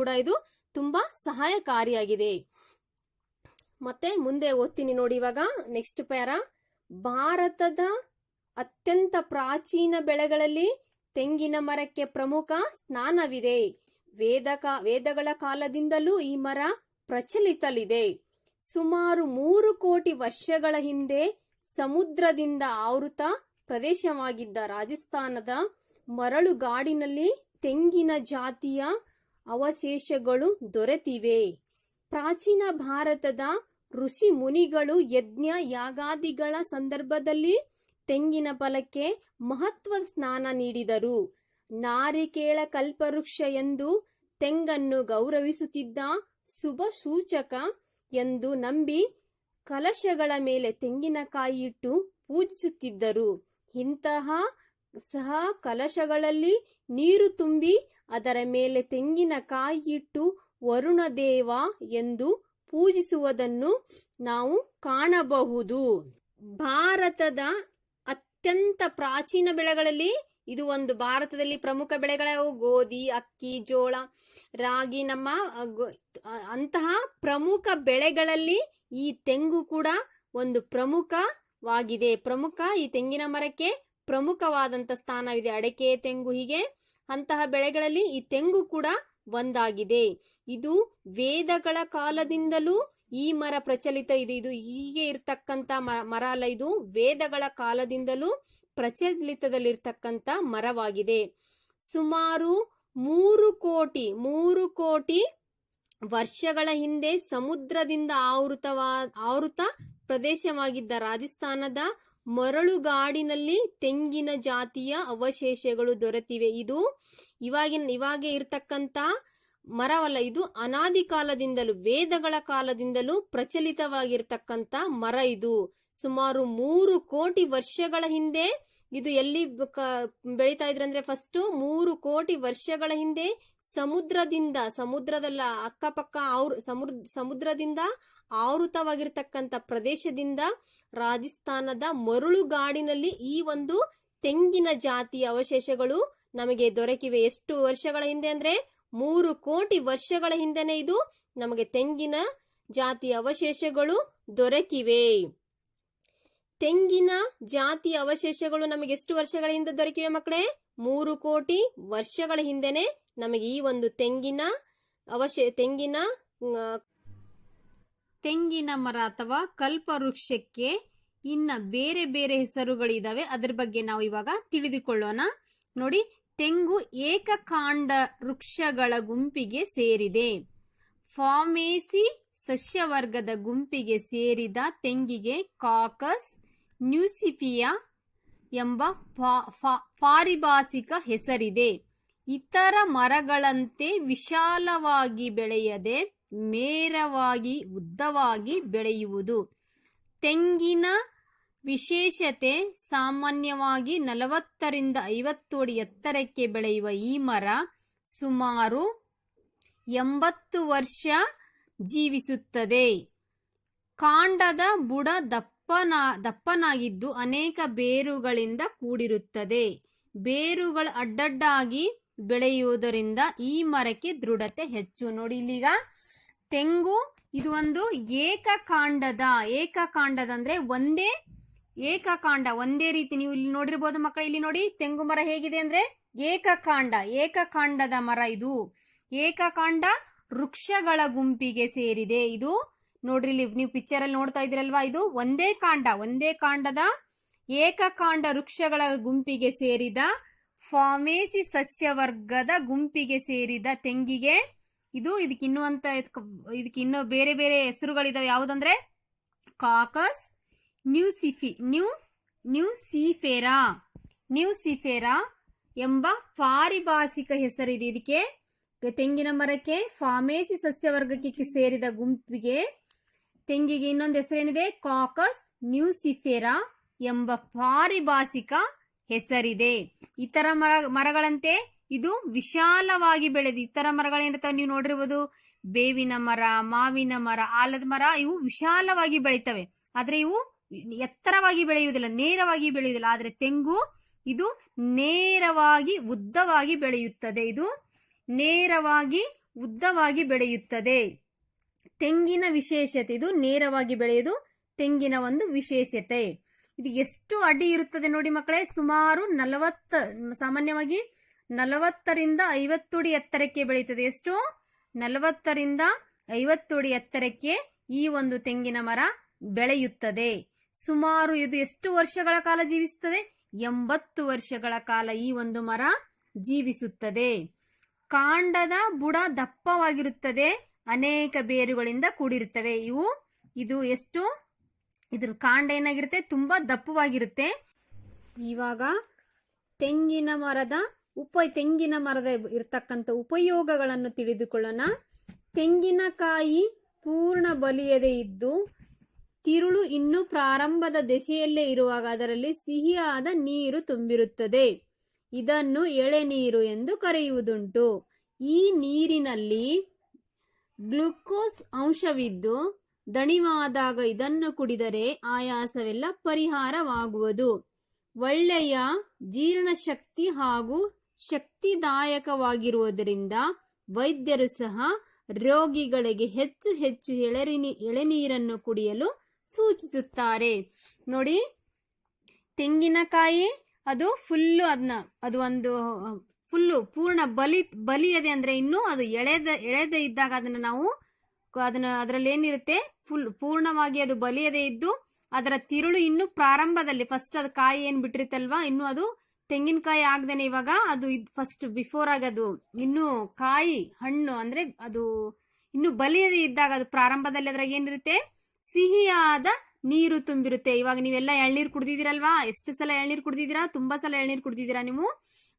ಕೂಡ ಇದು ತುಂಬಾ ಸಹಾಯಕಾರಿಯಾಗಿದೆ. ಮತ್ತೆ ಮುಂದೆ ಓದ್ತೀನಿ ನೋಡಿ. ಇವಾಗ ನೆಕ್ಸ್ಟ್ ಪ್ಯಾರಾ. ಭಾರತದ ಅತ್ಯಂತ ಪ್ರಾಚೀನ ಬೆಳೆಗಳಲ್ಲಿ ತೆಂಗಿನ ಮರಕ್ಕೆ ಪ್ರಮುಖ ಸ್ಥಾನವಿದೆ. ವೇದಗಳ ಕಾಲದಿಂದಲೂ ಈ ಮರ ಪ್ರಚಲಿತಲಿದೆ. ಸುಮಾರು 3 ಕೋಟಿ ವರ್ಷಗಳ ಹಿಂದೆ ಸಮುದ್ರದಿಂದ ಆವೃತ ಪ್ರದೇಶವಾಗಿದ್ದ ರಾಜಸ್ಥಾನದ ಮರಳುಗಾಡಿನಲ್ಲಿ ತೆಂಗಿನ ಜಾತಿಯ ಅವಶೇಷಗಳು ದೊರೆತಿವೆ. ಪ್ರಾಚೀನ ಭಾರತದ ಋಷಿ ಮುನಿಗಳು ಯಜ್ಞ ಯಾಗಾದಿಗಳ ಸಂದರ್ಭದಲ್ಲಿ ತೆಂಗಿನ ಫಲಕ್ಕೆ ಮಹತ್ವದ ಸ್ಥಾನ ನೀಡಿದರು. ನಾರಿಕೇಳ ಕಲ್ಪವೃಕ್ಷ ಎಂದು ತೆಂಗನ್ನು ಗೌರವಿಸುತ್ತಿದ್ದ ಶುಭ ಸೂಚಕ ಎಂದು ನಂಬಿ ಕಲಶಗಳ ಮೇಲೆ ತೆಂಗಿನಕಾಯಿ ಇಟ್ಟು ಪೂಜಿಸುತ್ತಿದ್ದರು. ಇಂತಹ ಸಹ ಕಲಶಗಳಲ್ಲಿ ನೀರು ತುಂಬಿ ಅದರ ಮೇಲೆ ತೆಂಗಿನಕಾಯಿ ಇಟ್ಟು ವರುಣ ದೇವ ಎಂದು ಪೂಜಿಸುವುದನ್ನು ನಾವು ಕಾಣಬಹುದು. ಭಾರತದ ಅತ್ಯಂತ ಪ್ರಾಚೀನ ಬೆಳೆಗಳಲ್ಲಿ ಇದು ಒಂದು. ಭಾರತದಲ್ಲಿ ಪ್ರಮುಖ ಬೆಳೆಗಳು ಗೋಧಿ, ಅಕ್ಕಿ, ಜೋಳ, ರಾಗಿ. ನಮ್ಮ ಅಂತಹ ಪ್ರಮುಖ ಬೆಳೆಗಳಲ್ಲಿ ಈ ತೆಂಗು ಕೂಡ ಒಂದು ಪ್ರಮುಖವಾಗಿದೆ. ಈ ತೆಂಗಿನ ಮರಕ್ಕೆ ಪ್ರಮುಖವಾದಂತ ಸ್ಥಾನವಿದೆ. ಅಡಕೆ, ತೆಂಗು, ಹೀಗೆ ಅಂತಹ ಬೆಳೆಗಳಲ್ಲಿ ಈ ತೆಂಗು ಕೂಡ ಒಂದಾಗಿದೆ. ಇದು ವೇದಗಳ ಕಾಲದಿಂದಲೂ ಈ ಮರ ಪ್ರಚಲಿತ ಇದೆ. ಇದು ಹೀಗೆ ಇರ್ತಕ್ಕಂತ ಮರ ಅಲ್ಲ, ಇದು ವೇದಗಳ ಕಾಲದಿಂದಲೂ ಪ್ರಚಲಿತದಲ್ಲಿರ್ತಕ್ಕಂತ ಮರವಾಗಿದೆ. ಸುಮಾರು 3 ಕೋಟಿ ವರ್ಷಗಳ ಹಿಂದೆ ಸಮುದ್ರದಿಂದ ಆವೃತ ಪ್ರದೇಶವಾಗಿದ್ದ ರಾಜಸ್ಥಾನದ ಮರಳುಗಾಡಿನಲ್ಲಿ ತೆಂಗಿನ ಜಾತಿಯ ಅವಶೇಷಗಳು ದೊರೆತಿವೆ. ಇದು ಇವಾಗ ಇರ್ತಕ್ಕಂತ ಮರವಲ್ಲ, ಇದು ಅನಾದಿ ಕಾಲದಿಂದಲೂ ವೇದಗಳ ಕಾಲದಿಂದಲೂ ಪ್ರಚಲಿತವಾಗಿರ್ತಕ್ಕಂತ ಮರ. ಇದು ಸುಮಾರು 3 ಕೋಟಿ ವರ್ಷಗಳ ಹಿಂದೆ ಇದು ಎಲ್ಲಿ ಬೆಳೀತಾ ಇದ್ರಂದ್ರೆ, ಫಸ್ಟ್ 3 ಕೋಟಿ ವರ್ಷಗಳ ಹಿಂದೆ ಸಮುದ್ರದಲ್ಲ ಅಕ್ಕಪಕ್ಕ ಸಮುದ್ರದಿಂದ ಆವೃತವಾಗಿರ್ತಕ್ಕಂಥ ಪ್ರದೇಶದಿಂದ ರಾಜಸ್ಥಾನದ ಮರಳುಗಾಡಿನಲ್ಲಿ ಈ ಒಂದು ತೆಂಗಿನ ಜಾತಿಯ ಅವಶೇಷಗಳು ನಮಗೆ ದೊರಕಿವೆ. ಎಷ್ಟು ವರ್ಷಗಳ ಹಿಂದೆ ಅಂದ್ರೆ 3 ಕೋಟಿ ವರ್ಷಗಳ ಹಿಂದೆನೆ ಇದು ನಮಗೆ ತೆಂಗಿನ ಜಾತಿಯ ಅವಶೇಷಗಳು ದೊರಕಿವೆ. ತೆಂಗಿನ ಜಾತಿಯ ಅವಶೇಷಗಳು ನಮಗೆ ಎಷ್ಟು ವರ್ಷಗಳ ಹಿಂದೆ ದೊರಕಿವೆ ಮಕ್ಕಳೇ? 3 ಕೋಟಿ ವರ್ಷಗಳ ಹಿಂದೆನೆ ನಮಗೆ ಈ ಒಂದು ತೆಂಗಿನ ಮರ ಅಥವಾ ಕಲ್ಪವೃಕ್ಷಕ್ಕೆ ಇನ್ನ ಬೇರೆ ಬೇರೆ ಹೆಸರುಗಳಿದಾವೆ. ಅದ್ರ ಬಗ್ಗೆ ನಾವು ಇವಾಗ ತಿಳಿದುಕೊಳ್ಳೋಣ. ನೋಡಿ, ತೆಂಗು ಏಕಕಾಂಡ ವೃಕ್ಷಗಳ ಗುಂಪಿಗೆ ಸೇರಿದೆ. ಫಾಮೇಸಿ ಸಸ್ಯವರ್ಗದ ಗುಂಪಿಗೆ ಸೇರಿದ ತೆಂಗಿಗೆ ಕಾಕಸ್ ನ್ಯೂಸಿಫಿಯಾ ಎಂಬ ಪಾರಿಭಾಷಿಕ ಹೆಸರಿದೆ. ಇತರ ಮರಗಳಂತೆ ವಿಶಾಲವಾಗಿ ಬೆಳೆಯದೆ ನೇರವಾಗಿ ಉದ್ದವಾಗಿ ಬೆಳೆಯುವುದು. ತೆಂಗಿನ ವಿಶೇಷತೆ ಸಾಮಾನ್ಯವಾಗಿ 40 ರಿಂದ 50 ಅಡಿ ಎತ್ತರಕ್ಕೆ ಬೆಳೆಯುವ ಈ ಮರ ಸುಮಾರು 80 ವರ್ಷ ಜೀವಿಸುತ್ತದೆ. ಕಾಂಡದ ಬುಡ ದಪ್ಪನಾಗಿದ್ದು ಅನೇಕ ಬೇರುಗಳಿಂದ ಕೂಡಿರುತ್ತದೆ. ಬೇರುಗಳು ಅಡ್ಡಡ್ಡಾಗಿ ಬೆಳೆಯುವುದರಿಂದ ಈ ಮರಕ್ಕೆ ದೃಢತೆ ಹೆಚ್ಚು. ನೋಡಿ, ಇಲ್ಲಿಗ ತೆಂಗು ಇದು ಒಂದು ಏಕಕಾಂಡದ ಅಂದ್ರೆ ಒಂದೇ ರೀತಿ. ನೀವು ಇಲ್ಲಿ ನೋಡಿರ್ಬೋದು ಮಕ್ಕಳು, ಇಲ್ಲಿ ನೋಡಿ ತೆಂಗು ಮರ ಹೇಗಿದೆ ಅಂದ್ರೆ ಏಕಕಾಂಡದ ಮರ. ಇದು ಏಕಕಾಂಡ ವೃಕ್ಷಗಳ ಗುಂಪಿಗೆ ಸೇರಿದೆ. ಇದು ನೋಡ್ರಿ, ಇಲ್ಲಿ ನೀವು ಪಿಕ್ಚರ್ ಅಲ್ಲಿ ನೋಡ್ತಾ ಇದ್ರಲ್ವಾ, ಇದು ಒಂದೇ ಕಾಂಡದ ಏಕಕಾಂಡ ವೃಕ್ಷಗಳ ಗುಂಪಿಗೆ ಸೇರಿದ ಫಾಮೇಸಿ ಸಸ್ಯವರ್ಗದ ಗುಂಪಿಗೆ ಸೇರಿದ ತೆಂಗಿಗೆ ಇದಕ್ಕಿನ್ನೂ ಬೇರೆ ಬೇರೆ ಹೆಸರುಗಳಿದಾವೆ. ಯಾವುದಂದ್ರೆ ಕಾಕಸ್ ನ್ಯೂಸಿಫೆರಾ ಎಂಬ ಪಾರಿಭಾಷಿಕ ಹೆಸರಿದೆ ಇದಕ್ಕೆ. ತೆಂಗಿನ ಮರಕ್ಕೆ ಫಾಮೇಸಿ ಸಸ್ಯವರ್ಗಕ್ಕೆ ಸೇರಿದ ಗುಂಪಿಗೆ ತೆಂಗಿಗೆ ಇನ್ನೊಂದು ಹೆಸರೇನಿದೆ, ಕಾಕಸ್ ನ್ಯೂಸಿಫೆರಾ ಎಂಬ ಪಾರಿಭಾಷಿಕ ಹೆಸರಿದೆ. ಇತರ ಮರಗಳಂತೆ ಇದು ವಿಶಾಲವಾಗಿ ಬೆಳೆದು, ಇತರ ಮರಗಳೇನಿರ್ತಾವೆ ನೀವು ನೋಡಿರ್ಬೋದು, ಬೇವಿನ ಮರ, ಮಾವಿನ ಮರ, ಆಲದ ಮರ, ಇವು ವಿಶಾಲವಾಗಿ ಬೆಳೀತವೆ. ಆದ್ರೆ ಇವು ಎತ್ತರವಾಗಿ ಬೆಳೆಯುವುದಿಲ್ಲ, ನೇರವಾಗಿ ಬೆಳೆಯುವುದಿಲ್ಲ. ಆದ್ರೆ ತೆಂಗು ಇದು ನೇರವಾಗಿ ಉದ್ದವಾಗಿ ಬೆಳೆಯುತ್ತದೆ. ಇದು ನೇರವಾಗಿ ಉದ್ದವಾಗಿ ಬೆಳೆಯುತ್ತದೆ. ತೆಂಗಿನ ವಿಶೇಷತೆ, ಇದು ನೇರವಾಗಿ ಬೆಳೆಯುವುದು ತೆಂಗಿನ ಒಂದು ವಿಶೇಷತೆ. ಇದು ಎಷ್ಟು ಅಡಿ ಇರುತ್ತದೆ ನೋಡಿ ಮಕ್ಕಳೇ, ಸುಮಾರು ಸಾಮಾನ್ಯವಾಗಿ 40ರಿಂದ 50 ಅಡಿ ಎತ್ತರಕ್ಕೆ ಬೆಳೆಯುತ್ತದೆ. ಎಷ್ಟು? 40ರಿಂದ 50 ಅಡಿ ಎತ್ತರಕ್ಕೆ ಈ ಒಂದು ತೆಂಗಿನ ಮರ ಬೆಳೆಯುತ್ತದೆ. ಸುಮಾರು ಇದು ಎಷ್ಟು ವರ್ಷಗಳ ಕಾಲ ಜೀವಿಸುತ್ತದೆ? 80 ವರ್ಷಗಳ ಕಾಲ ಈ ಒಂದು ಮರ ಜೀವಿಸುತ್ತದೆ. ಕಾಂಡದ ಬುಡ ದಪ್ಪವಾಗಿರುತ್ತದೆ, ಅನೇಕ ಬೇರುಗಳಿಂದ ಕೂಡಿರುತ್ತವೆ. ಇದು ಎಷ್ಟು? ಇದ್ರ ಕಾಂಡ ಏನಾಗಿರುತ್ತೆ? ತುಂಬಾ ದಪ್ಪವಾಗಿರುತ್ತೆ. ಇವಾಗ ತೆಂಗಿನ ಮರದ ಇರ್ತಕ್ಕಂಥ ಉಪಯೋಗಗಳನ್ನು ತಿಳಿದುಕೊಳ್ಳೋಣ. ತೆಂಗಿನಕಾಯಿ ಪೂರ್ಣ ಬಲಿಯದೇ ಇದ್ದು ತಿರುಳು ಇನ್ನು ಪ್ರಾರಂಭದ ದೆಸೆಯಲ್ಲೇ ಇರುವಾಗ ಅದರಲ್ಲಿ ಸಿಹಿಯಾದ ನೀರು ತುಂಬಿರುತ್ತದೆ. ಇದನ್ನು ಎಳೆನೀರು ಎಂದು ಕರೆಯುವುದುಂಟು. ಈ ನೀರಿನಲ್ಲಿ ಗ್ಲೂಕೋಸ್ ಅಂಶವಿದ್ದು ದಣಿವಾದಾಗ ಇದನ್ನು ಕುಡಿದರೆ ಆಯಾಸವೆಲ್ಲ ಪರಿಹಾರವಾಗುವುದು. ಒಳ್ಳೆಯ ಜೀರ್ಣಶಕ್ತಿ ಹಾಗೂ ಶಕ್ತಿದಾಯಕವಾಗಿರುವುದರಿಂದ ವೈದ್ಯರು ಸಹ ರೋಗಿಗಳಿಗೆ ಹೆಚ್ಚು ಹೆಚ್ಚು ಎಳೆನೀರನ್ನು ಕುಡಿಯಲು ಸೂಚಿಸುತ್ತಾರೆ. ನೋಡಿ, ತೆಂಗಿನಕಾಯಿ ಅದು ಪೂರ್ಣ ಬಲಿಯದೆ ಅಂದ್ರೆ ಇನ್ನು ಅದು ಎಳೆದ ಇದ್ದಾಗ ಅದರಲ್ಲಿ ಏನಿರುತ್ತೆ, ಪೂರ್ಣವಾಗಿ ಅದು ಬಲಿಯದೆ ಇದ್ದು ಅದರ ತಿರುಳು ಇನ್ನು ಪ್ರಾರಂಭದಲ್ಲಿ ಫಸ್ಟ್ ಅದು ಕಾಯಿ ಏನ್ ಬಿಟ್ಟಿರುತ್ತಲ್ವಾ, ಇನ್ನು ಅದು ತೆಂಗಿನಕಾಯಿ ಆಗದೇನೆ ಇವಾಗ ಅದು ಫಸ್ಟ್ ಬಿಫೋರ್ ಆಗಿ ಅದು ಇನ್ನು ಕಾಯಿ ಹಣ್ಣು ಅಂದ್ರೆ ಅದು ಇನ್ನು ಬಲಿಯದೆ ಇದ್ದಾಗ ಅದು ಪ್ರಾರಂಭದಲ್ಲಿ ಅದ್ರಾಗ ಏನಿರುತ್ತೆ, ಸಿಹಿಯಾದ ನೀರು ತುಂಬಿರುತ್ತೆ. ಇವಾಗ ನೀವೆಲ್ಲ ಎಳ್ನೀರು ಕುಡ್ದಿದ್ದೀರಲ್ವಾ? ಎಷ್ಟು ಸಲ ಎಳ್ನೀರು ಕುಡ್ದಿದ್ದೀರಾ? ತುಂಬಾ ಸಲ ಎಳ್ನೀರು ಕುಡ್ದಿದ್ದೀರಾ ನೀವು.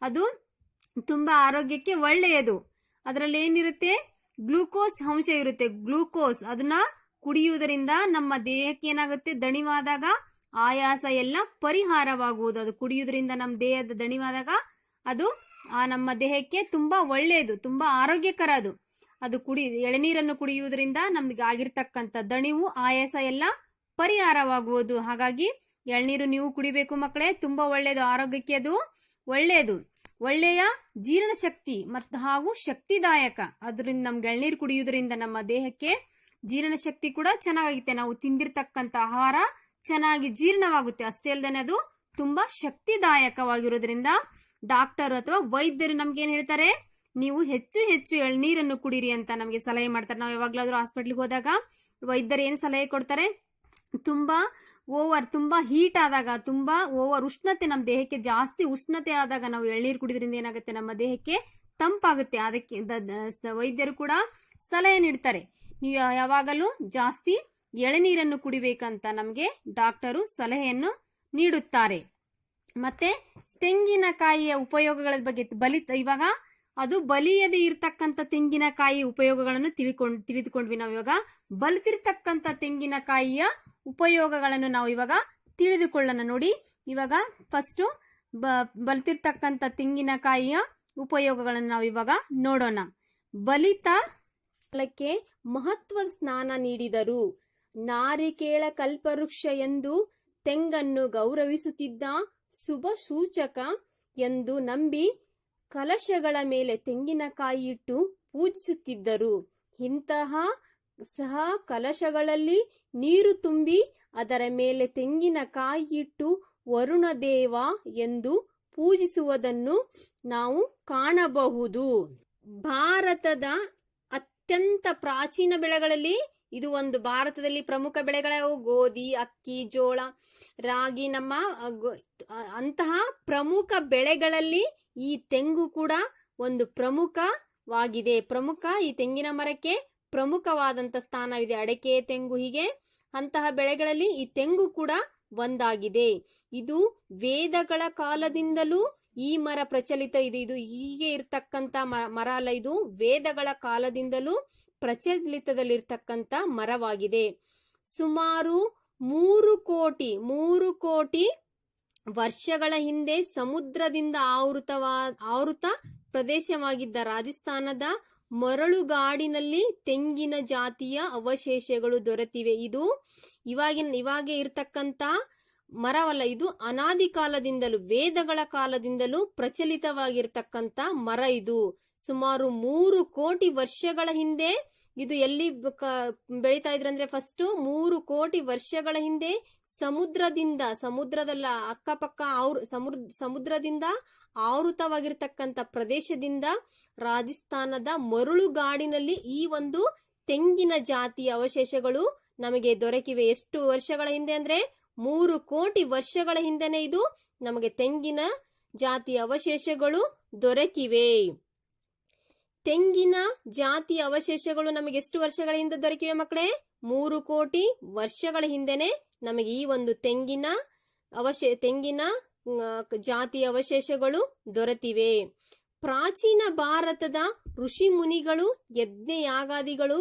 ಅದು ತುಂಬಾ ಆರೋಗ್ಯಕ್ಕೆ ಒಳ್ಳೆಯದು. ಅದರಲ್ಲಿ ಏನಿರುತ್ತೆ, ಗ್ಲೂಕೋಸ್ ಅಂಶ ಇರುತ್ತೆ. ಗ್ಲೂಕೋಸ್ ಅದನ್ನ ಕುಡಿಯುವುದರಿಂದ ನಮ್ಮ ದೇಹಕ್ಕೆ ಏನಾಗುತ್ತೆ, ದಣಿವಾದಾಗ ಆಯಾಸ ಎಲ್ಲ ಪರಿಹಾರವಾಗುವುದು. ಅದು ಕುಡಿಯುವುದರಿಂದ ನಮ್ಮ ದೇಹದ ದಣಿವಾದಾಗ ಅದು ನಮ್ಮ ದೇಹಕ್ಕೆ ತುಂಬಾ ಒಳ್ಳೆಯದು, ತುಂಬಾ ಆರೋಗ್ಯಕರ. ಅದು ಎಳೆನೀರನ್ನು ಕುಡಿಯುವುದರಿಂದ ನಮ್ಗೆ ಆಗಿರ್ತಕ್ಕಂಥ ದಣಿವು ಆಯಾಸ ಎಲ್ಲ ಪರಿಹಾರವಾಗುವುದು. ಹಾಗಾಗಿ ಎಳ್ನೀರು ನೀವು ಕುಡಿಬೇಕು ಮಕ್ಕಳೇ, ತುಂಬಾ ಒಳ್ಳೆಯದು, ಆರೋಗ್ಯಕ್ಕೆ ಅದು ಒಳ್ಳೆಯದು. ಒಳ್ಳೆಯ ಜೀರ್ಣಶಕ್ತಿ ಹಾಗೂ ಶಕ್ತಿದಾಯಕ. ಅದರಿಂದ ನಮ್ಗೆ ಎಳ್ನೀರು ಕುಡಿಯುವುದರಿಂದ ನಮ್ಮ ದೇಹಕ್ಕೆ ಜೀರ್ಣಶಕ್ತಿ ಕೂಡ ಚೆನ್ನಾಗುತ್ತೆ. ನಾವು ತಿಂದಿರ್ತಕ್ಕಂಥ ಆಹಾರ ಚೆನ್ನಾಗಿ ಜೀರ್ಣವಾಗುತ್ತೆ. ಅಷ್ಟೇ ಅಲ್ಲದೆ ಅದು ತುಂಬಾ ಶಕ್ತಿದಾಯಕವಾಗಿರೋದ್ರಿಂದ ಡಾಕ್ಟರ್ ಅಥವಾ ವೈದ್ಯರು ನಮ್ಗೆ ಏನ್ ಹೇಳ್ತಾರೆ, ನೀವು ಹೆಚ್ಚು ಹೆಚ್ಚು ಎಳ್ನೀರನ್ನು ಕುಡೀರಿ ಅಂತ ನಮಗೆ ಸಲಹೆ ಮಾಡ್ತಾರೆ. ನಾವು ಯಾವಾಗ್ಲಾದ್ರೂ ಹಾಸ್ಪಿಟ್ಲಿಗೆ ಹೋದಾಗ ವೈದ್ಯರು ಏನ್ ಸಲಹೆ ಕೊಡ್ತಾರೆ, ತುಂಬಾ ಹೀಟ್ ಆದಾಗ, ತುಂಬಾ ಓವರ್ ಉಷ್ಣತೆ, ನಮ್ಮ ದೇಹಕ್ಕೆ ಜಾಸ್ತಿ ಉಷ್ಣತೆ ಆದಾಗ ನಾವು ಎಳ್ನೀರು ಕುಡಿದ್ರಿಂದ ಏನಾಗುತ್ತೆ, ನಮ್ಮ ದೇಹಕ್ಕೆ ತಂಪಾಗುತ್ತೆ. ಅದಕ್ಕೆ ವೈದ್ಯರು ಕೂಡ ಸಲಹೆ ನೀಡ್ತಾರೆ, ನೀವು ಯಾವಾಗಲೂ ಜಾಸ್ತಿ ಎಳೆನೀರನ್ನು ಕುಡಿಬೇಕಂತ ನಮ್ಗೆ ಡಾಕ್ಟರು ಸಲಹೆಯನ್ನು ನೀಡುತ್ತಾರೆ. ಮತ್ತೆ ತೆಂಗಿನಕಾಯಿಯ ಉಪಯೋಗಗಳ ಬಗ್ಗೆ ಇವಾಗ ಅದು ಬಲಿಯದೆ ಇರ್ತಕ್ಕಂಥ ತೆಂಗಿನಕಾಯಿ ಉಪಯೋಗಗಳನ್ನು ತಿಳಿದುಕೊಂಡ್ವಿ. ನಾವು ಇವಾಗ ಬಲಿತಿರ್ತಕ್ಕಂಥ ತೆಂಗಿನಕಾಯಿಯ ಉಪಯೋಗಗಳನ್ನು ನಾವು ಇವಾಗ ತಿಳಿದುಕೊಳ್ಳೋಣ. ನೋಡಿ, ಇವಾಗ ಫಸ್ಟ್ ಬಲಿತಿರ್ತಕ್ಕಂಥ ತೆಂಗಿನಕಾಯಿಯ ಉಪಯೋಗಗಳನ್ನು ನಾವು ಇವಾಗ ನೋಡೋಣ. ಬಲಿತ ಫಲಕ್ಕೆ ಮಹತ್ವದ ಸ್ನಾನ ನೀಡಿದರು. ನಾರಿಕೇಳ ಕಲ್ಪವೃಕ್ಷ ಎಂದು ತೆಂಗನ್ನು ಗೌರವಿಸುತ್ತಿದ್ದ ಶುಭ ಸೂಚಕ ಎಂದು ನಂಬಿ ಕಲಶಗಳ ಮೇಲೆ ತೆಂಗಿನಕಾಯಿ ಇಟ್ಟು ಪೂಜಿಸುತ್ತಿದ್ದರು. ಇಂತಹ ಸಹ ಕಲಶಗಳಲ್ಲಿ ನೀರು ತುಂಬಿ ಅದರ ಮೇಲೆ ತೆಂಗಿನಕಾಯಿ ಇಟ್ಟು ವರುಣ ದೇವ ಎಂದು ಪೂಜಿಸುವುದನ್ನು ನಾವು ಕಾಣಬಹುದು. ಭಾರತದ ಅತ್ಯಂತ ಪ್ರಾಚೀನ ಬೆಳೆಗಳಲ್ಲಿ ಇದು ಒಂದು. ಭಾರತದಲ್ಲಿ ಪ್ರಮುಖ ಬೆಳೆಗಳು ಗೋಧಿ, ಅಕ್ಕಿ, ಜೋಳ, ರಾಗಿ. ನಮ್ಮ ಅಂತಹ ಪ್ರಮುಖ ಬೆಳೆಗಳಲ್ಲಿ ಈ ತೆಂಗು ಕೂಡ ಒಂದು ಪ್ರಮುಖವಾಗಿದೆ. ಈ ತೆಂಗಿನ ಮರಕ್ಕೆ ಪ್ರಮುಖವಾದಂತ ಸ್ಥಾನವಿದೆ. ಅಡಕೆ, ತೆಂಗು, ಹೀಗೆ ಅಂತಹ ಬೆಳೆಗಳಲ್ಲಿ ಈ ತೆಂಗು ಕೂಡ ಒಂದಾಗಿದೆ. ಇದು ವೇದಗಳ ಕಾಲದಿಂದಲೂ ಈ ಮರ ಪ್ರಚಲಿತ ಇದೆ. ಇದು ಹೀಗೆ ಇರ್ತಕ್ಕಂತ ಮರ ಅಲ್ಲ, ಇದು ವೇದಗಳ ಕಾಲದಿಂದಲೂ ಪ್ರಚಲಿತದಲ್ಲಿರ್ತಕ್ಕಂತ ಮರವಾಗಿದೆ. ಸುಮಾರು 3 ಕೋಟಿ ವರ್ಷಗಳ ಹಿಂದೆ ಸಮುದ್ರದಿಂದ ಆವೃತ ಪ್ರದೇಶವಾಗಿದ್ದ ರಾಜಸ್ಥಾನದ ಮರಳುಗಾಡಿನಲ್ಲಿ ತೆಂಗಿನ ಜಾತಿಯ ಅವಶೇಷಗಳು ದೊರೆತಿವೆ. ಇದು ಇವಾಗೆ ಇರ್ತಕ್ಕಂತ ಮರವಲ್ಲ, ಇದು ಅನಾದಿ ಕಾಲದಿಂದಲೂ ವೇದಗಳ ಕಾಲದಿಂದಲೂ ಪ್ರಚಲಿತವಾಗಿರ್ತಕ್ಕಂತ ಮರ. ಇದು ಸುಮಾರು 3 ಕೋಟಿ ವರ್ಷಗಳ ಹಿಂದೆ ಇದು ಎಲ್ಲಿ ಬೆಳೀತಾ ಇದ್ರಂದ್ರೆ ಫಸ್ಟ್ 3 ಕೋಟಿ ವರ್ಷಗಳ ಹಿಂದೆ ಸಮುದ್ರದಲ್ಲ ಅಕ್ಕಪಕ್ಕ ಸಮುದ್ರದಿಂದ ಆವೃತವಾಗಿರ್ತಕ್ಕಂಥ ಪ್ರದೇಶದಿಂದ ರಾಜಸ್ಥಾನದ ಮರಳುಗಾಡಿನಲ್ಲಿ ಈ ಒಂದು ತೆಂಗಿನ ಜಾತಿಯ ಅವಶೇಷಗಳು ನಮಗೆ ದೊರಕಿವೆ. ಎಷ್ಟು ವರ್ಷಗಳ ಹಿಂದೆ ಅಂದ್ರೆ 3 ಕೋಟಿ ವರ್ಷಗಳ ಹಿಂದೆನೆ ಇದು ನಮಗೆ ತೆಂಗಿನ ಜಾತಿಯ ಅವಶೇಷಗಳು ದೊರಕಿವೆ. ತೆಂಗಿನ ಜಾತಿಯ ಅವಶೇಷಗಳು ನಮಗೆ ಎಷ್ಟು ವರ್ಷಗಳ ಹಿಂದೆ ದೊರಕಿವೆ ಮಕ್ಕಳೇ? 3 ಕೋಟಿ ವರ್ಷಗಳ ಹಿಂದೆನೆ ನಮಗೆ ಈ ಒಂದು ತೆಂಗಿನ ಜಾತಿಯ ಅವಶೇಷಗಳು ದೊರೆತಿವೆ. ಪ್ರಾಚೀನ ಭಾರತದ ಋಷಿ ಮುನಿಗಳು ಯಜ್ಞಯಾಗಾದಿಗಳು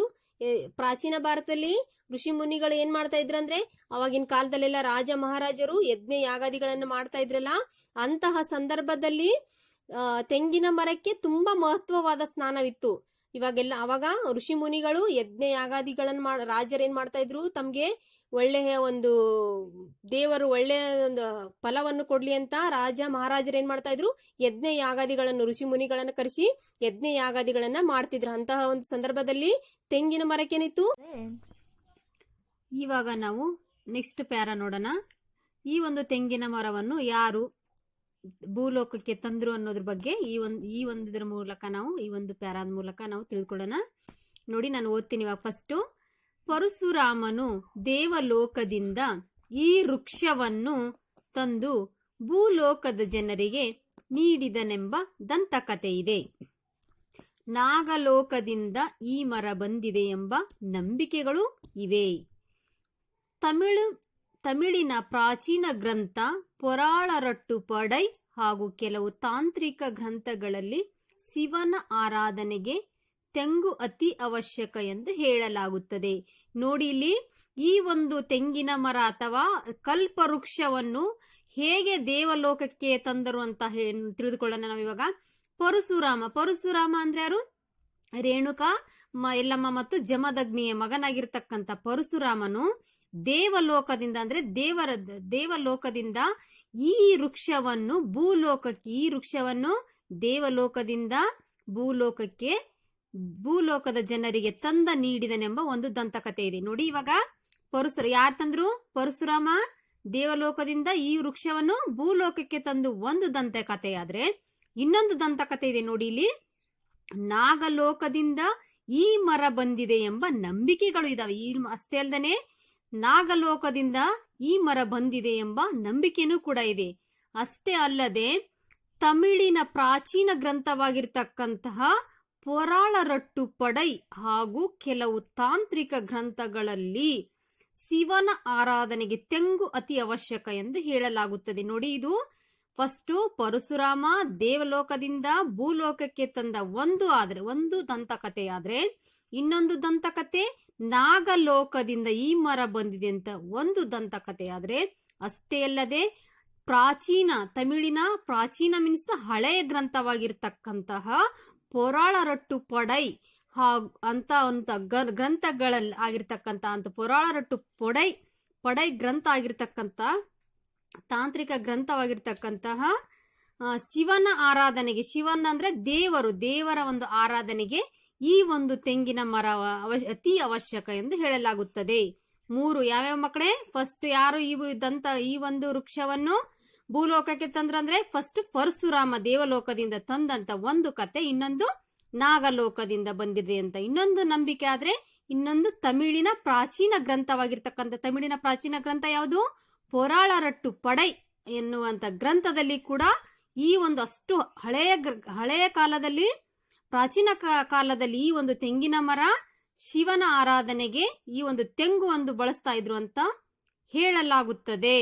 ಪ್ರಾಚೀನ ಭಾರತದಲ್ಲಿ ಋಷಿ ಮುನಿಗಳು ಏನ್ ಮಾಡ್ತಾ ಇದ್ರಂದ್ರೆ ಅವಾಗಿನ ಕಾಲದಲ್ಲೆಲ್ಲ ರಾಜ ಮಹಾರಾಜರು ಯಜ್ಞ ಯಾಗಾದಿಗಳನ್ನು ಮಾಡ್ತಾ ಇದ್ರಲ್ಲ, ಅಂತಹ ಸಂದರ್ಭದಲ್ಲಿ ತೆಂಗಿನ ಮರಕ್ಕೆ ತುಂಬಾ ಮಹತ್ವವಾದ ಸ್ಥಾನವಿತ್ತು. ಅವಾಗ ಋಷಿ ಮುನಿಗಳು ಯಜ್ಞ ಯಾಗಾದಿಗಳನ್ನು ರಾಜರೇನ್ ಮಾಡ್ತಾ ಇದ್ರು, ತಮ್ಗೆ ಒಳ್ಳೆಯ ಒಂದು ದೇವರು ಒಳ್ಳೆಯ ಒಂದು ಫಲವನ್ನು ಕೊಡ್ಲಿ ಅಂತ ರಾಜ ಮಹಾರಾಜರು ಏನ್ ಮಾಡ್ತಾ ಇದ್ರು, ಯಜ್ಞ ಯಾಗಾದಿಗಳನ್ನು ಋಷಿ ಮುನಿಗಳನ್ನ ಕರೆಸಿ ಯಜ್ಞ ಯಾಗಾದಿಗಳನ್ನ ಮಾಡ್ತಿದ್ರು. ಅಂತಹ ಒಂದು ಸಂದರ್ಭದಲ್ಲಿ ತೆಂಗಿನ ಮರಕ್ಕೇನಿತ್ತು. ಇವಾಗ ನಾವು ನೆಕ್ಸ್ಟ್ ಪ್ಯಾರ ನೋಡೋಣ. ಈ ಒಂದು ತೆಂಗಿನ ಮರವನ್ನು ಯಾರು ಭೂಲೋಕಕ್ಕೆ ತಂದ್ರು ಅನ್ನೋದ್ರ ಬಗ್ಗೆ ಈ ಒಂದರ ಮೂಲಕ ನಾವು ಈ ಒಂದು ಪ್ಯಾರಾದ ಮೂಲಕ ನಾವು ತಿಳ್ಕೊಳ್ಳೋಣ. ನೋಡಿ, ನಾನು ಓದ್ತೀನಿ ಇವಾಗ ಫಸ್ಟ್. ಪರಶುರಾಮನು ದೇವಲೋಕದಿಂದ ಈ ವೃಕ್ಷವನ್ನು ತಂದು ಭೂಲೋಕದ ಜನರಿಗೆ ನೀಡಿದನೆಂಬ ದಂತಕಥೆ ಇದೆ. ನಾಗಲೋಕದಿಂದ ಈ ಮರ ಬಂದಿದೆ ಎಂಬ ನಂಬಿಕೆಗಳು ಇವೆ. ತಮಿಳಿನ ಪ್ರಾಚೀನ ಗ್ರಂಥ ಪುರಾಳರಟ್ಟು ಪಡೈ ಹಾಗೂ ಕೆಲವು ತಾಂತ್ರಿಕ ಗ್ರಂಥಗಳಲ್ಲಿ ಶಿವನ ಆರಾಧನೆಗೆ ತೆಂಗು ಅತಿ ಅವಶ್ಯಕ ಎಂದು ಹೇಳಲಾಗುತ್ತದೆ. ನೋಡಿ, ಇಲ್ಲಿ ಈ ಒಂದು ತೆಂಗಿನ ಮರ ಅಥವಾ ಕಲ್ಪವೃಕ್ಷವನ್ನು ಹೇಗೆ ದೇವಲೋಕಕ್ಕೆ ತಂದರು ಅಂತ ತಿಳಿದುಕೊಳ್ಳೋಣ ನಾವು ಇವಾಗ. ಪರಶುರಾಮ ಅಂದ್ರೆ ಯಾರು? ರೇಣುಕಾ ಎಲ್ಲಮ್ಮ ಮತ್ತು ಜಮದಗ್ನಿಯ ಮಗನಾಗಿರ್ತಕ್ಕಂಥ ಪರಶುರಾಮನು ದೇವಲೋಕದಿಂದ ಅಂದ್ರೆ ದೇವಲೋಕದಿಂದ ಈ ವೃಕ್ಷವನ್ನು ದೇವಲೋಕದಿಂದ ಭೂಲೋಕದ ಜನರಿಗೆ ತಂದ ನೀಡಿದನೆಂಬ ಒಂದು ದಂತಕಥೆ ಇದೆ. ನೋಡಿ, ಇವಾಗ ಯಾರು ತಂದ್ರು? ಪರಶುರಾಮ ದೇವಲೋಕದಿಂದ ಈ ವೃಕ್ಷವನ್ನು ಭೂಲೋಕಕ್ಕೆ ತಂದು ಒಂದು ದಂತಕಥೆ ಆದ್ರೆ, ಇನ್ನೊಂದು ದಂತಕಥೆ ಇದೆ ನೋಡಿ ಇಲ್ಲಿ. ನಾಗಲೋಕದಿಂದ ಈ ಮರ ಬಂದಿದೆ ಎಂಬ ನಂಬಿಕೆಗಳು ಇದಾವೆ. ಅಷ್ಟೇ ಅಲ್ಲದೆ ನಾಗಲೋಕದಿಂದ ಈ ಮರ ಬಂದಿದೆ ಎಂಬ ನಂಬಿಕೆನೂ ಕೂಡ ಇದೆ. ಅಷ್ಟೇ ಅಲ್ಲದೆ ತಮಿಳಿನ ಪ್ರಾಚೀನ ಗ್ರಂಥವಾಗಿರ್ತಕ್ಕಂತಹ ಪುರಾಳರಟ್ಟು ಪಡೈ ಹಾಗೂ ಕೆಲವು ತಾಂತ್ರಿಕ ಗ್ರಂಥಗಳಲ್ಲಿ ಶಿವನ ಆರಾಧನೆಗೆ ತೆಂಗು ಅತಿ ಅವಶ್ಯಕ ಎಂದು ಹೇಳಲಾಗುತ್ತದೆ. ನೋಡಿ, ಇದು ಫಸ್ಟ್ ಪರಶುರಾಮ ದೇವಲೋಕದಿಂದ ಭೂಲೋಕಕ್ಕೆ ತಂದ ಒಂದು ದಂತಕಥೆ ಆದ್ರೆ, ಇನ್ನೊಂದು ದಂತಕಥೆ ನಾಗಲೋಕದಿಂದ ಈ ಮರ ಬಂದಿದೆ ಅಂತ ಒಂದು ದಂತಕಥೆ ಆದ್ರೆ, ಅಷ್ಟೇ ಅಲ್ಲದೆ ತಮಿಳಿನ ಪ್ರಾಚೀನ ಮೀನ್ಸ್ ಹಳೆಯ ಗ್ರಂಥವಾಗಿರ್ತಕ್ಕಂತಹ ಪುರಾಳರಟ್ಟು ಪಡೈ ಅಂತ ಗ್ರಂಥಗಳಲ್ಲಿ ಆಗಿರ್ತಕ್ಕಂಥ ಪುರಾಳರಟ್ಟು ಪಡೈ ಗ್ರಂಥ ಆಗಿರ್ತಕ್ಕಂಥ ತಾಂತ್ರಿಕ ಗ್ರಂಥವಾಗಿರ್ತಕ್ಕಂತಹ ಶಿವನ ಆರಾಧನೆಗೆ, ಶಿವನ ಅಂದ್ರೆ ದೇವರ ಒಂದು ಆರಾಧನೆಗೆ ಈ ಒಂದು ತೆಂಗಿನ ಮರ ಅತಿ ಅವಶ್ಯಕ ಎಂದು ಹೇಳಲಾಗುತ್ತದೆ. 3 ಯಾವ್ಯಾವ ಮಕ್ಕಳೇ? ಫಸ್ಟ್ ಯಾರು ಈ ಒಂದು ವೃಕ್ಷವನ್ನು ಭೂಲೋಕಕ್ಕೆ ತಂದ್ರಂದ್ರೆ ಫಸ್ಟ್ ಪರಶುರಾಮ ದೇವಲೋಕದಿಂದ ತಂದಂತ ಒಂದು ಕತೆ, ಇನ್ನೊಂದು ನಾಗಲೋಕದಿಂದ ಬಂದಿದೆ ಅಂತ ಇನ್ನೊಂದು ನಂಬಿಕೆ ಆದ್ರೆ, ಇನ್ನೊಂದು ತಮಿಳಿನ ಪ್ರಾಚೀನ ಗ್ರಂಥವಾಗಿರ್ತಕ್ಕಂಥ ತಮಿಳಿನ ಪ್ರಾಚೀನ ಗ್ರಂಥ ಯಾವುದು? ಪುರಾಳರಟ್ಟು ಪಡೈ ಎನ್ನುವಂತ ಗ್ರಂಥದಲ್ಲಿ ಕೂಡ ಈ ಒಂದು ಅಷ್ಟು ಹಳೆಯ ಕಾಲದಲ್ಲಿ ಪ್ರಾಚೀನ ಕಾಲದಲ್ಲಿ ಈ ಒಂದು ತೆಂಗಿನ ಮರ ಶಿವನ ಆರಾಧನೆಗೆ ಈ ಒಂದು ತೆಂಗು ಒಂದು ಬಳಸ್ತಾ ಇದ್ರು ಅಂತ ಹೇಳಲಾಗುತ್ತದೆ.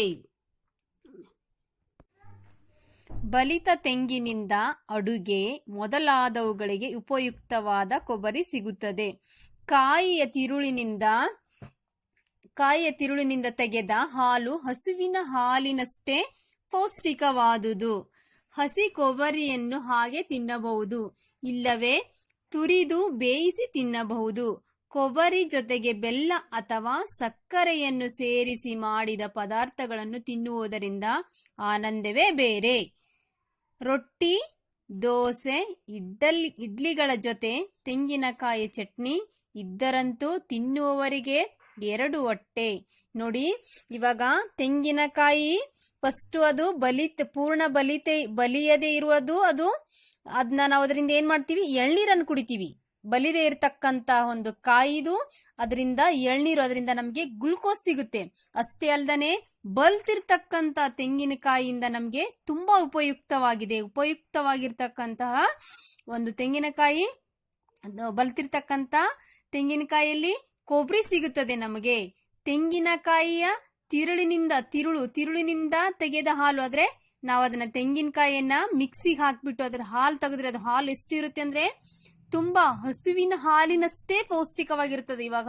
ಬಲಿತ ತೆಂಗಿನಿಂದ ಅಡುಗೆ ಮೊದಲಾದವುಗಳಿಗೆ ಉಪಯುಕ್ತವಾದ ಕೊಬ್ಬರಿ ಸಿಗುತ್ತದೆ. ಕಾಯಿಯ ತಿರುಳಿನಿಂದ ತೆಗೆದ ಹಾಲು ಹಸುವಿನ ಹಾಲಿನಷ್ಟೇ ಪೌಷ್ಟಿಕವಾದುದು. ಹಸಿ ಕೊಬ್ಬರಿಯನ್ನು ಹಾಗೆ ತಿನ್ನಬಹುದು, ಇಲ್ಲವೇ ತುರಿದು ಬೇಯಿಸಿ ತಿನ್ನಬಹುದು. ಕೊಬ್ಬರಿ ಜೊತೆಗೆ ಬೆಲ್ಲ ಅಥವಾ ಸಕ್ಕರೆಯನ್ನು ಸೇರಿಸಿ ಮಾಡಿದ ಪದಾರ್ಥಗಳನ್ನು ತಿನ್ನುವುದರಿಂದ ಆನಂದವೇ ಬೇರೆ. ರೊಟ್ಟಿ ದೋಸೆ, ಇಡ್ಲಿಗಳ ಜೊತೆ ತೆಂಗಿನಕಾಯಿ ಚಟ್ನಿ ಇದ್ದರಂತೂ ತಿನ್ನುವವರಿಗೆ 2 ಹೊಟ್ಟೆ. ನೋಡಿ, ಇವಾಗ ತೆಂಗಿನಕಾಯಿ ಫಸ್ಟ್ ಅದು ಪೂರ್ಣ ಬಲಿಯದೆ ಇರುವುದು, ಅದನ್ನ ನಾವು ಅದರಿಂದ ಏನ್ ಮಾಡ್ತೀವಿ, ಎಳ್ನೀರನ್ನು ಕುಡಿತೀವಿ. ಬಲಿದೆ ಇರತಕ್ಕಂತ ಒಂದು ಕಾಯಿದು, ಅದರಿಂದ ಎಳ್ನೀರು, ಅದರಿಂದ ನಮ್ಗೆ ಗ್ಲುಕೋಸ್ ಸಿಗುತ್ತೆ. ಅಷ್ಟೇ ಅಲ್ದನೆ ಬಲ್ತಿರ್ತಕ್ಕಂತ ತೆಂಗಿನಕಾಯಿಯಿಂದ ನಮ್ಗೆ ತುಂಬಾ ಉಪಯುಕ್ತವಾಗಿರ್ತಕ್ಕಂತಹ ಒಂದು ತೆಂಗಿನಕಾಯಿ. ಬಲ್ತಿರ್ತಕ್ಕಂತ ತೆಂಗಿನಕಾಯಿಯಲ್ಲಿ ಕೊಬ್ಬರಿ ಸಿಗುತ್ತದೆ ನಮಗೆ. ತೆಂಗಿನಕಾಯಿಯ ತಿರುಳಿನಿಂದ ತೆಗೆದ ಹಾಲು, ಆದ್ರೆ ನಾವು ಅದನ್ನ ತೆಂಗಿನಕಾಯಿಯನ್ನ ಮಿಕ್ಸಿಗೆ ಹಾಕ್ಬಿಟ್ಟು ಅದರ ಹಾಲು ತೆಗೆದ್ರೆ ಅದು ಹಾಲು ಎಷ್ಟಿರುತ್ತೆ ಅಂದ್ರೆ ತುಂಬಾ ಹಸುವಿನ ಹಾಲಿನಷ್ಟೇ ಪೌಷ್ಟಿಕವಾಗಿರ್ತದೆ. ಇವಾಗ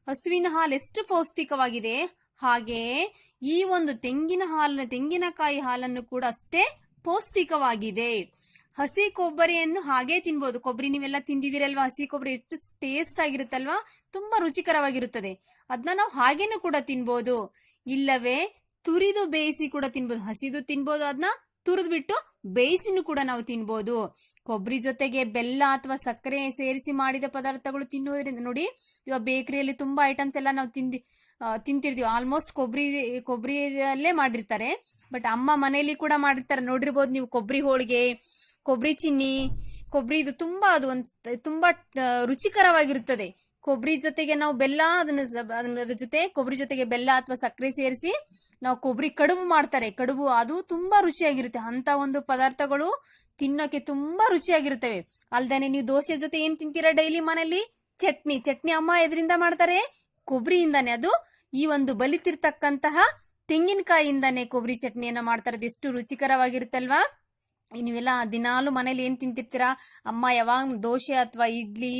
ಹಸುವಿನ ಹಾಲು ಎಷ್ಟು ಪೌಷ್ಟಿಕವಾಗಿದೆ, ಹಾಗೆ ಈ ಒಂದು ತೆಂಗಿನಕಾಯಿ ಹಾಲನ್ನು ಕೂಡ ಅಷ್ಟೇ ಪೌಷ್ಟಿಕವಾಗಿದೆ. ಹಸಿ ಕೊಬ್ಬರಿಯನ್ನು ಹಾಗೆ ತಿನ್ಬಹುದು. ಕೊಬ್ಬರಿ ನೀವೆಲ್ಲ ತಿಂದಿದ್ದೀರಲ್ವಾ, ಹಸಿ ಕೊಬ್ಬರಿ ಎಷ್ಟು ಟೇಸ್ಟ್ ಆಗಿರುತ್ತಲ್ವಾ, ತುಂಬಾ ರುಚಿಕರವಾಗಿರುತ್ತದೆ. ಅದನ್ನ ನಾವು ಹಾಗೇನು ಕೂಡ ತಿನ್ಬಹುದು, ಇಲ್ಲವೇ ತುರಿದು ಬೇಯಿಸಿ ಕೂಡ ತಿನ್ಬಹುದು. ಹಸಿದು ತಿನ್ಬಹುದು, ಅದನ್ನ ತುರಿದು ಬಿಟ್ಟು ಬೇಯಿಸಿನೂ ಕೂಡ ನಾವು ತಿನ್ಬಹುದು. ಕೊಬ್ಬರಿ ಜೊತೆಗೆ ಬೆಲ್ಲ ಅಥವಾ ಸಕ್ಕರೆ ಸೇರಿಸಿ ಮಾಡಿದ ಪದಾರ್ಥಗಳು ತಿನ್ನುವುದರಿಂದ, ನೋಡಿ ಇವಾಗ ಬೇಕರಿಯಲ್ಲಿ ತುಂಬಾ ಐಟಮ್ಸ್ ಎಲ್ಲ ನಾವು ತಿಂತಿರ್ತೀವಿ. ಆಲ್ಮೋಸ್ಟ್ ಕೊಬ್ಬರಿಯಲ್ಲೇ ಮಾಡಿರ್ತಾರೆ. ಬಟ್ ಅಮ್ಮ ಮನೆಯಲ್ಲಿ ಕೂಡ ಮಾಡಿರ್ತಾರೆ, ನೋಡಿರ್ಬೋದು ನೀವು. ಕೊಬ್ಬರಿ ಹೋಳಿಗೆ, ಕೊಬ್ಬರಿ ಚಿನ್ನಿ, ಇದು ತುಂಬಾ ತುಂಬಾ ರುಚಿಕರವಾಗಿರುತ್ತದೆ. ಕೊಬ್ಬರಿ ಜೊತೆಗೆ ನಾವು ಬೆಲ್ಲ, ಅದ್ರ ಜೊತೆ ಕೊಬ್ಬರಿ ಜೊತೆಗೆ ಬೆಲ್ಲ ಅಥವಾ ಸಕ್ಕರೆ ಸೇರಿಸಿ ನಾವು ಕೊಬ್ಬರಿ ಕಡುಬು ಮಾಡ್ತಾರೆ. ಕಡುಬು ಅದು ತುಂಬಾ ರುಚಿಯಾಗಿರುತ್ತೆ. ಅಂತ ಒಂದು ಪದಾರ್ಥಗಳು ತಿನ್ನೋಕೆ ತುಂಬಾ ರುಚಿಯಾಗಿರುತ್ತವೆ. ಅಲ್ದೇನೆ ನೀವು ದೋಸೆ ಜೊತೆ ಏನ್ ತಿಂತೀರಾ ಡೈಲಿ ಮನೆಯಲ್ಲಿ, ಚಟ್ನಿ ಅಮ್ಮ ಎದ್ರಿಂದ ಮಾಡ್ತಾರೆ, ಕೊಬ್ಬರಿಯಿಂದಾನೆ. ಅದು ಈ ಒಂದು ಬಲಿತಿರ್ತಕ್ಕಂತಹ ತೆಂಗಿನಕಾಯಿಯಿಂದಾನೆ ಕೊಬ್ಬರಿ ಚಟ್ನಿಯನ್ನ ಮಾಡ್ತಾರೆ. ಎಷ್ಟು ರುಚಿಕರವಾಗಿರುತ್ತಲ್ವಾ. ನೀವೆಲ್ಲ ದಿನಾಲು ಮನೇಲಿ ಏನ್ ತಿಂತಿರ್ತೀರಾ, ಅಮ್ಮ ಯಾವಾಗ ದೋಸೆ ಅಥವಾ ಇಡ್ಲಿ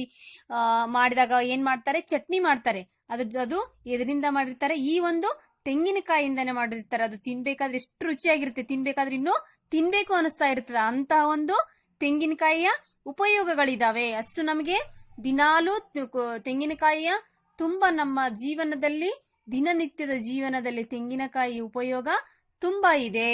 ಮಾಡಿದಾಗ ಏನ್ ಮಾಡ್ತಾರೆ, ಚಟ್ನಿ ಮಾಡ್ತಾರೆ. ಅದು ಎದರಿಂದ ಮಾಡಿರ್ತಾರೆ, ಈ ಒಂದು ತೆಂಗಿನಕಾಯಿಯಿಂದಾನೆ ಮಾಡಿರ್ತಾರೆ. ಅದು ತಿನ್ಬೇಕಾದ್ರೆ ಎಷ್ಟು ರುಚಿಯಾಗಿರುತ್ತೆ, ತಿನ್ಬೇಕಾದ್ರೆ ಇನ್ನೂ ತಿನ್ಬೇಕು ಅನಿಸ್ತಾ ಇರ್ತದೆ. ಅಂತಹ ಒಂದು ತೆಂಗಿನಕಾಯಿಯ ಉಪಯೋಗಗಳಿದಾವೆ. ಅಷ್ಟು ನಮಗೆ ದಿನಾಲು ತೆಂಗಿನಕಾಯಿಯ ತುಂಬಾ ನಮ್ಮ ಜೀವನದಲ್ಲಿ, ದಿನನಿತ್ಯದ ಜೀವನದಲ್ಲಿ ತೆಂಗಿನಕಾಯಿ ಉಪಯೋಗ ತುಂಬಾ ಇದೆ.